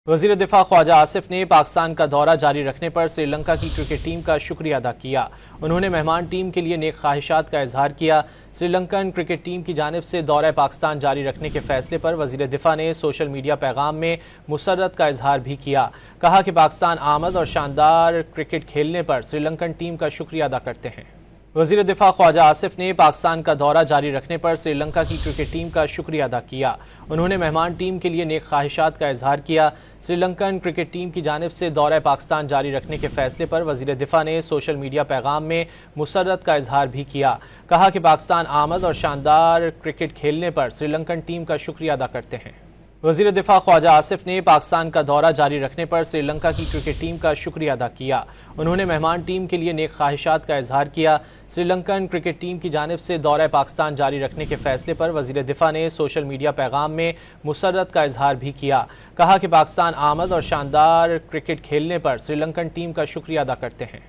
وزیر دفاع خواجہ آصف نے پاکستان کا دورہ جاری رکھنے پر سری لنکا کی کرکٹ ٹیم کا شکریہ ادا کیا۔ انہوں نے مہمان ٹیم کے لیے نیک خواہشات کا اظہار کیا۔ سری لنکن کرکٹ ٹیم کی جانب سے دورہ پاکستان جاری رکھنے کے فیصلے پر وزیر دفاع نے سوشل میڈیا پیغام میں مسرت کا اظہار بھی کیا۔ کہا کہ پاکستان آمد اور شاندار کرکٹ کھیلنے پر سری لنکن ٹیم کا شکریہ ادا کرتے ہیں۔ وزیر دفاع خواجہ آصف نے پاکستان کا دورہ جاری رکھنے پر سری لنکا کی کرکٹ ٹیم کا شکریہ ادا کیا۔ انہوں نے مہمان ٹیم کے لیے نیک خواہشات کا اظہار کیا۔ سری لنکن کرکٹ ٹیم کی جانب سے دورہ پاکستان جاری رکھنے کے فیصلے پر وزیر دفاع نے سوشل میڈیا پیغام میں مسرت کا اظہار بھی کیا۔ کہا کہ پاکستان آمد اور شاندار کرکٹ کھیلنے پر سری لنکن ٹیم کا شکریہ ادا کرتے ہیں۔ وزیر دفاع خواجہ آصف نے پاکستان کا دورہ جاری رکھنے پر سری لنکا کی کرکٹ ٹیم کا شکریہ ادا کیا۔ انہوں نے مہمان ٹیم کے لیے نیک خواہشات کا اظہار کیا۔ سری لنکن کرکٹ ٹیم کی جانب سے دورہ پاکستان جاری رکھنے کے فیصلے پر وزیر دفاع نے سوشل میڈیا پیغام میں مسرت کا اظہار بھی کیا۔ کہا کہ پاکستان آمد اور شاندار کرکٹ کھیلنے پر سری لنکن ٹیم کا شکریہ ادا کرتے ہیں۔